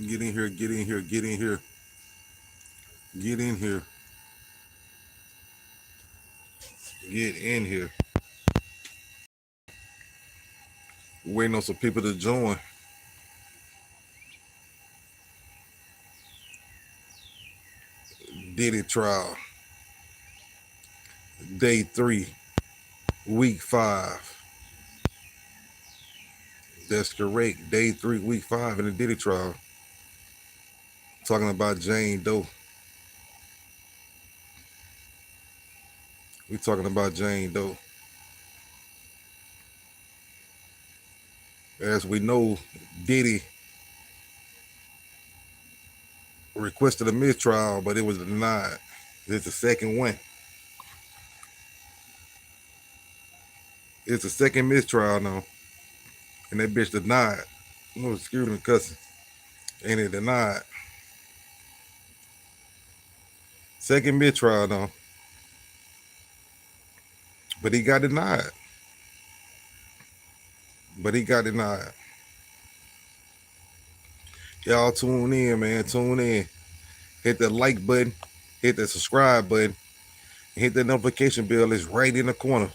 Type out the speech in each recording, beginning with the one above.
Get in here, get in here, get in here, get in here, get in here. Waiting on some people to join. Diddy trial, day 3, week 5. That's correct. Day 3, week 5 in the Diddy trial. Talking about Jane Doe. We talking about Jane Doe. As we know, Diddy requested a mistrial, but it was denied. It's the second one. It's the second mistrial now, and that bitch denied. Oh, excuse me, cussing. And it denied. Second mistrial now, but he got denied. But he got denied. Y'all tune in, man. Tune in. Hit the like button. Hit the subscribe button. Hit the notification bell. It's right in the corner.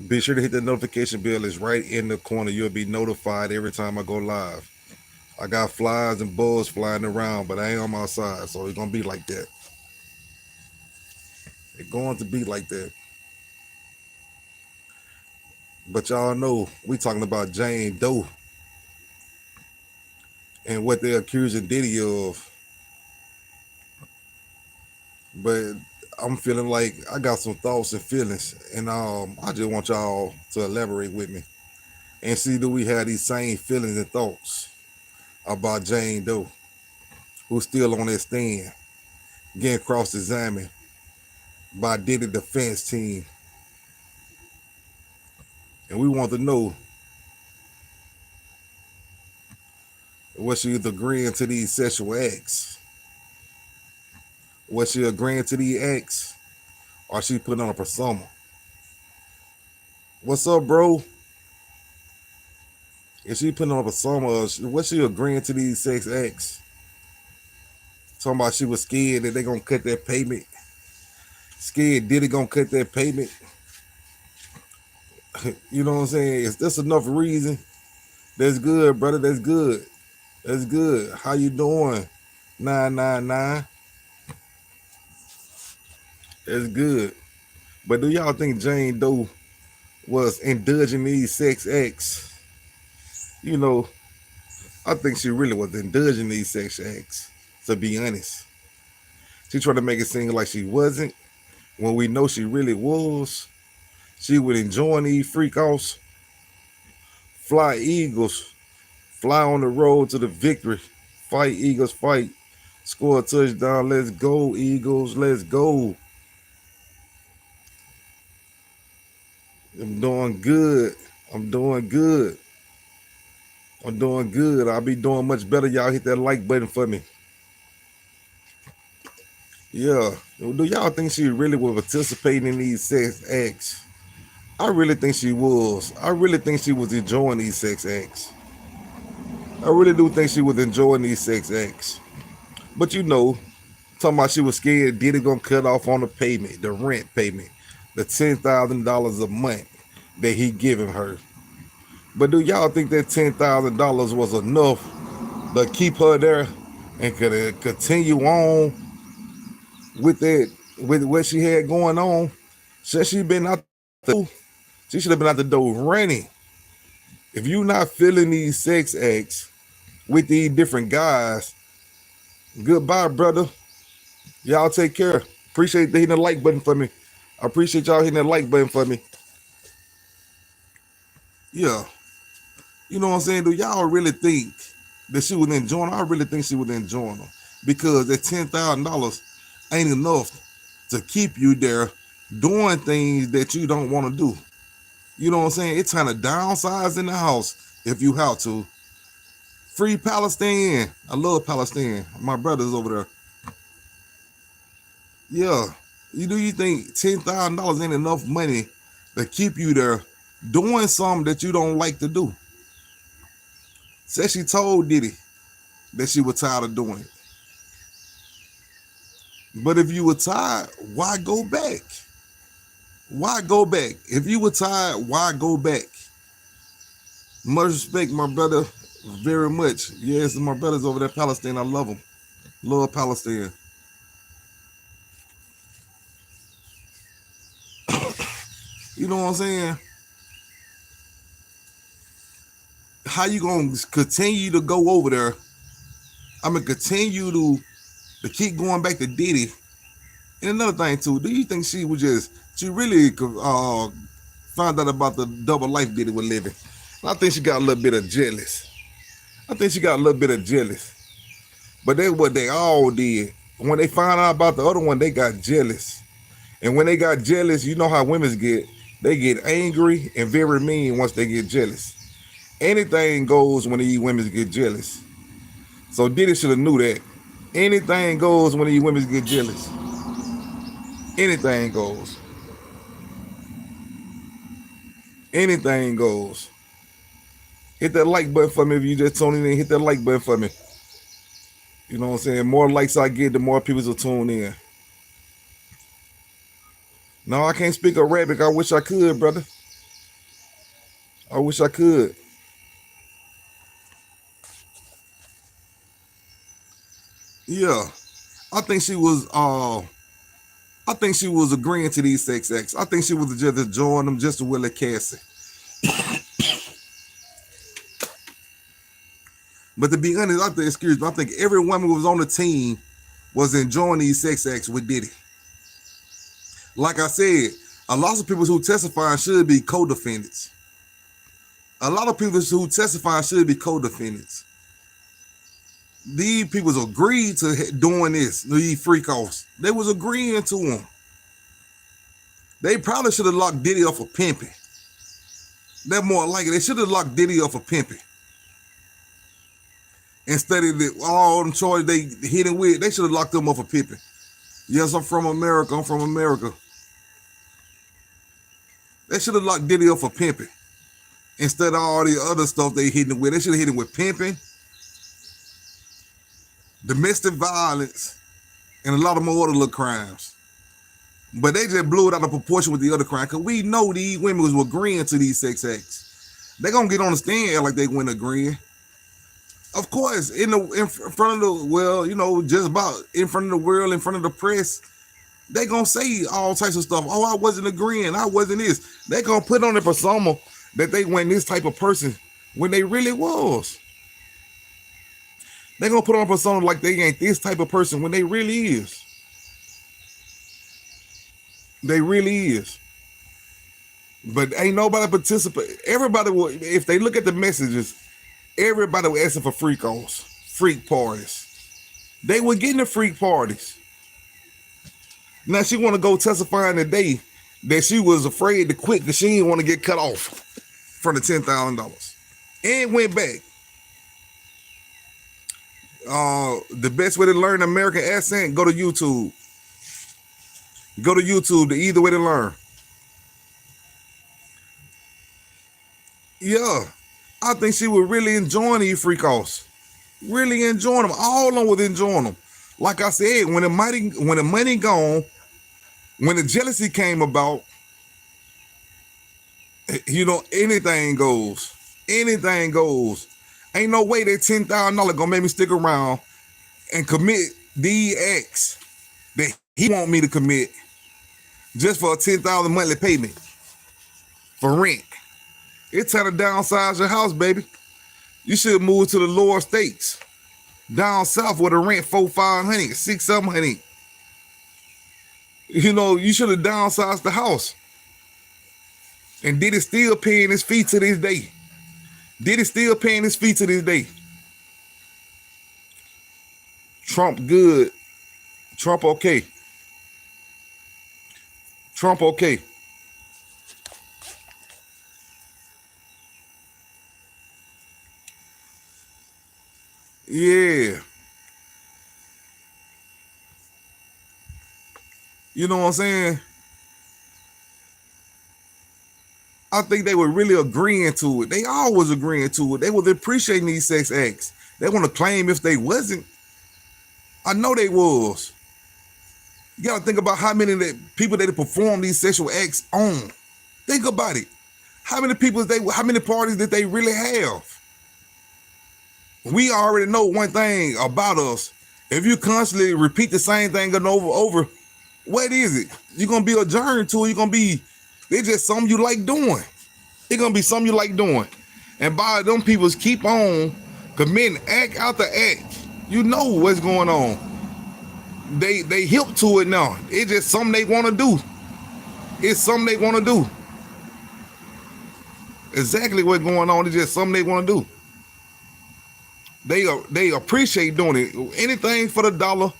Be sure to hit the notification bell. It's right in the corner. You'll be notified every time I go live. I got flies and bugs flying around, but I ain't on my side, so it's gonna be like that. It's going to be like that. But y'all know we talking about Jane Doe and what they're accusing Diddy of. But I'm feeling like I got some thoughts and feelings, and I just want y'all to elaborate with me and see, do we have these same feelings and thoughts about Jane Doe, who's still on that stand, getting cross-examined by Diddy defense team, and we want to know, was she agreeing to these sexual acts? Was she agreeing to these acts, or she putting on a persona? What's up, bro? Is she putting on a persona, or was she agreeing to these sex acts? Talking about she was scared that they gonna cut that payment. Scared Diddy gonna cut that payment. You know what I'm saying? Is this enough reason? That's good, brother. That's good. That's good. How you doing? 999. That's good. But do y'all think Jane Doe was indulging these sex acts? You know, I think she really was indulging these sex acts, to be honest. She tried to make it seem like she wasn't, when we know she really was. She would enjoy these freak offs, fly eagles, fly on the road to the victory, fight Eagles, fight, score a touchdown, let's go Eagles, let's go. I'm doing good. I'm doing good. I'm doing good. I'll be doing much better. Y'all hit that like button for me. Yeah. Do y'all think she really was participating in these sex acts? I really think she was. I really think she was enjoying these sex acts. I really do think she was enjoying these sex acts. But you know, talking about she was scared Diddy gonna cut off on the payment, the rent payment, the $10,000 a month that he giving her. But do y'all think that $10,000 was enough to keep her there and could continue on with that, with what she had going on? Should she been out the She should have been out the door running. If you not feeling these sex acts with these different guys, goodbye, brother. Y'all take care. Appreciate the hitting the like button for me. I appreciate y'all hitting that like button for me. Yeah. You know what I'm saying? Do y'all really think that she was enjoying them? I really think she was enjoying them. Because that $10,000 ain't enough to keep you there doing things that you don't want to do. You know what I'm saying? It's kind of downsize in the house if you have to. Free Palestine. I love Palestine. My brother's over there. Yeah. You think $10,000 ain't enough money to keep you there doing something that you don't like to do? Said she told Diddy, that she was tired of doing it. But if you were tired, why go back? Why go back? If you were tired, why go back? Much respect, my brother, very much. Yes, my brothers over there, Palestine. I love them. Love Palestine. You know what I'm saying? How you gonna continue to go over there? I'm gonna continue to keep going back to Diddy. And another thing too, do you think she really found out about the double life Diddy was living? I think she got a little bit of jealous. I think she got a little bit of jealous. But that's what they all did. When they found out about the other one, they got jealous. And when they got jealous, you know how women get. They get angry and very mean once they get jealous. Anything goes when these women get jealous. So Diddy should have knew that. Anything goes when these women get jealous. Anything goes. Anything goes. Hit that like button for me if you just tuning in. Hit that like button for me. You know what I'm saying? The more likes I get, the more people will tune in. No, I can't speak Arabic. I wish I could, brother. I wish I could. Yeah. I think she was I think she was agreeing to these sex acts. I think she was just enjoying them just to Willie Cassie. But to be honest, I think every woman who was on the team was enjoying these sex acts with Diddy. Like I said, a lot of people who testify should be co-defendants. A lot of people who testify should be co-defendants. These people agreed to doing this, these freak offs. They was agreeing to them. They probably should have locked Diddy up for pimping. They're more likely. They should have locked Diddy up for pimping. Instead of all them charges they hit him with, they should have locked him up for pimping. Yes, I'm from America. I'm from America. They should have locked Diddy up for pimping. Instead of all the other stuff they hit him with. They should have hit him with pimping, domestic violence, and a lot of more other little crimes. But they just blew it out of proportion with the other crime. Because we know these women was agreeing to these sex acts. They're going to get on the stand like they weren't agreeing. Of course, in front of the, well, you know, just about in front of the world, in front of the press, they going to say all types of stuff. Oh, I wasn't agreeing. I wasn't this. They going to put on their persona that they weren't this type of person when they really was. They going to put on a persona like they ain't this type of person when they really is. They really is. But ain't nobody participate. Everybody will, if they look at the messages, everybody was asking for freak parties. They were getting the freak parties. Now she want to go testifying today that she was afraid to quit because she didn't want to get cut off from the $10,000. And went back. The best way to learn American accent, go to YouTube. Go to YouTube, the either way to learn. Yeah. I think she was really enjoying these freak offs. Really enjoying them. All of them was enjoying them. Like I said, when the money gone, when the jealousy came about, you know, anything goes. Anything goes. Ain't no way that $10,000 gonna make me stick around and commit these acts that he want me to commit just for a $10,000 monthly payment for rent. It's time to downsize your house, baby. You should move to the lower states. Down south where the rent $400, $500, $600, $700. You know, you should have downsized the house. And Diddy still paying his fee to this day. Diddy still paying his fee to this day. Trump good. Trump okay. Trump okay. Yeah. You know what I'm saying? I think they were really agreeing to it. They always agreeing to it. They was appreciating these sex acts. They want to claim if they wasn't. I know they was. You gotta think about how many people they perform these sexual acts on. Think about it. How many how many parties did they really have? We already know one thing about us. If you constantly repeat the same thing over, what is it? You're gonna be adjourned to it. It's just something you like doing. It's gonna be something you like doing. And by them people keep on committing act after act, you know what's going on. They hip to it now. It's just something they want to do. It's something they want to do. Exactly what's going on. It's just something they want to do. They appreciate doing it. Anything for the dollar.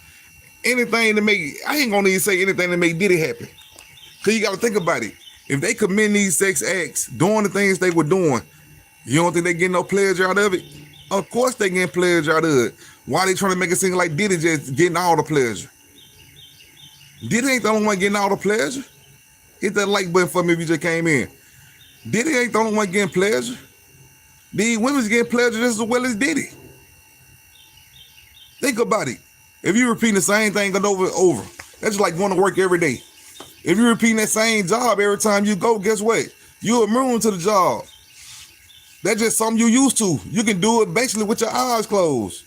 Anything to make. I ain't gonna even say anything to make Diddy happy. Cause you gotta think about it. If they commit these sex acts, doing the things they were doing, you don't think they getting no pleasure out of it? Of course they getting pleasure out of it. Why they trying to make it seem like Diddy just getting all the pleasure? Diddy ain't the only one getting all the pleasure. Hit that like button for me if you just came in. Diddy ain't the only one getting pleasure. These women's getting pleasure just as well as Diddy. Think about it. If you repeat the same thing over and over, that's just like going to work every day. If you're repeating that same job every time you go, guess what? You're immune to the job. That's just something you used to. You can do it basically with your eyes closed.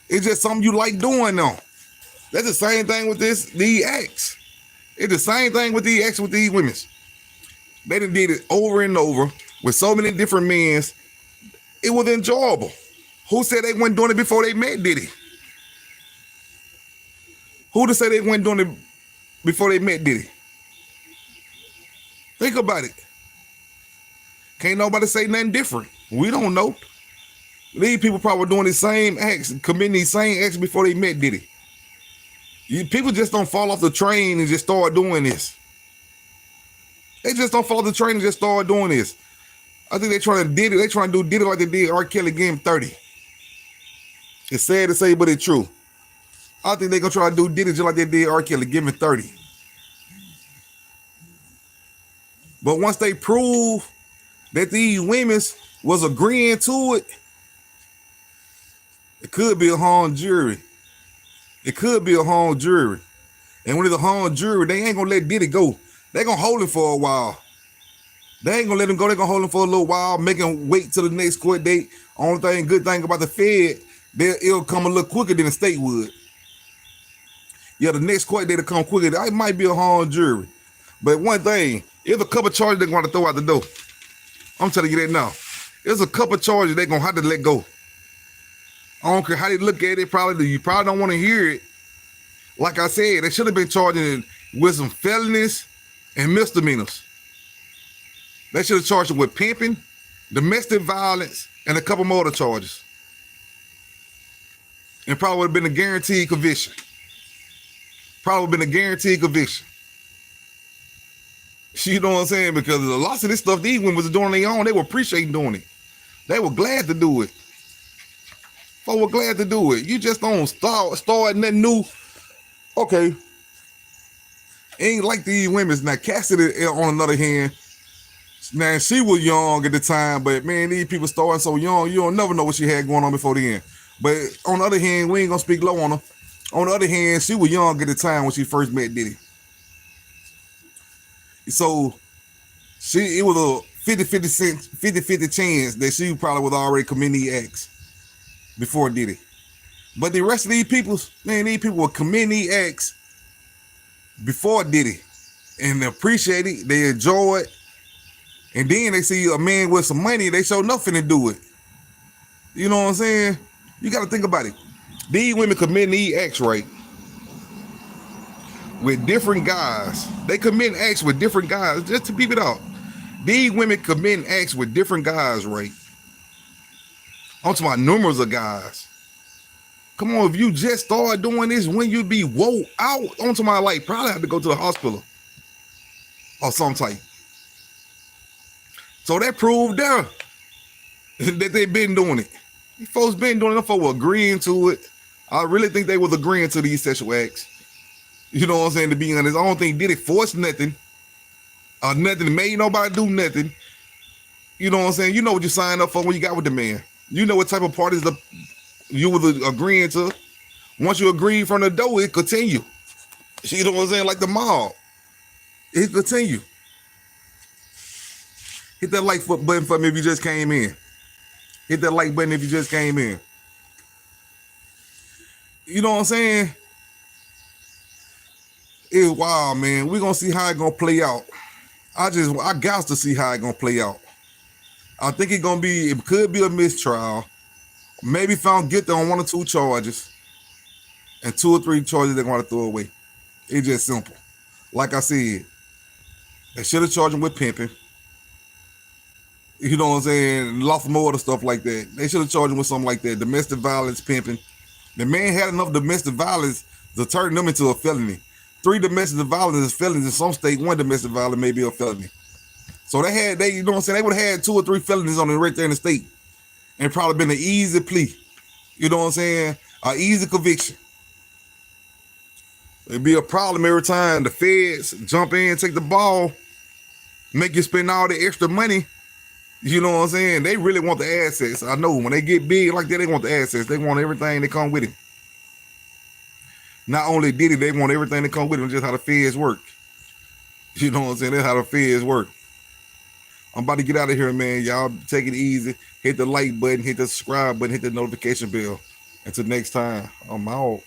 It's just something you like doing now. That's the same thing with these acts. It's the same thing with these acts with these women. They done did it over and over with so many different men. It was enjoyable. Who said they weren't doing it before they met Diddy? Who to say they weren't doing it before they met Diddy? Think about it. Can't nobody say nothing different. We don't know. These people probably doing the same acts, committing these same acts before they met Diddy. People just don't fall off the train and just start doing this. They just don't follow the train and just start doing this. I think they trying to do Diddy like they did R. Kelly, give him 30. It's sad to say, but it's true. I think they're gonna try to do Diddy just like they did R. Kelly, give him 30. But once they prove that these women was agreeing to it, it could be a hung jury. It could be a hung jury. And when it's a hung jury, they ain't gonna let Diddy go. They gonna hold him for a while. They ain't gonna let him go. They gonna hold him for a little while, make him wait till the next court date. Good thing about the Fed, it'll come a little quicker than the state would. Yeah, the next court date will come quicker. It might be a hung jury. But one thing, there's a couple charges they're gonna throw out the door. I'm telling you that now. There's a couple charges they're gonna have to let go. I don't care how they look at it, you probably don't want to hear it. Like I said, they should have been charging with some felonies and misdemeanors. They should have charged him with pimping, domestic violence, and a couple more other charges. And probably would have been a guaranteed conviction. You know what I'm saying? Because a lot of this stuff these women was doing on their own, they were appreciating doing it. They were glad to do it. Folks were glad to do it. You just don't start nothing new. Okay. Ain't like these women. Now, Cassidy, on another hand, now she was young at the time, but man, these people starting so young, you don't never know what she had going on before then. But on the other hand, we ain't gonna speak low on her. On the other hand, she was young at the time when she first met Diddy. So it was a 50-50 chance that she probably was already committing these acts before Diddy. But the rest of these people, man, these people were committing these acts before Diddy and they appreciate it, they enjoy it, and then they see a man with some money, they show nothing to do it. You know what I'm saying? You got to think about it. These women committing these acts, right, with different guys. They committing acts with different guys, just to peep it out. These women committing acts with different guys, right? I'm talking about numbers of guys. Come on, if you just start doing this, when you be woke out, I'm talking about like probably have to go to the hospital or some type. So that proved there that they been doing it. These folks been doing it. Them folks were agreeing to it. I really think they was agreeing to these sexual acts. You know what I'm saying? To be honest, I don't think Diddy forced nothing. Nothing made nobody do nothing. You know what I'm saying? You know what you signed up for when you got with the man. You know what type of parties you was agreeing to. Once you agree from the door, it continue. You know what I'm saying? Like the mob, it continue. Hit that like button for me if you just came in. Hit that like button if you just came in. You know what I'm saying? It's wild, man. We gonna see how it gonna play out. I got to see how it gonna play out. I think it could be a mistrial. Maybe found guilty on one or two charges, and two or three charges they're gonna throw away. It's just simple. Like I said, they should have charged him with pimping. You know what I'm saying? Lost more of the stuff like that. They should have charged him with something like that. Domestic violence, pimping. The man had enough domestic violence to turn them into a felony. 3 domestic violence is felonies in some state. 1 domestic violence may be a felony. So you know what I'm saying? They would have had 2 or 3 felonies on it right there in the state, and probably been an easy plea. You know what I'm saying? An easy conviction. It'd be a problem every time the feds jump in, take the ball, make you spend all the extra money. You know what I'm saying? They really want the assets. I know when they get big like that, they want the assets. They want everything that come with it. Not only Diddy, they want everything that come with it. Just how the feds work. You know what I'm saying? That's how the feds work. I'm about to get out of here, man. Y'all take it easy. Hit the like button, hit the subscribe button, hit the notification bell. Until next time, I'm out.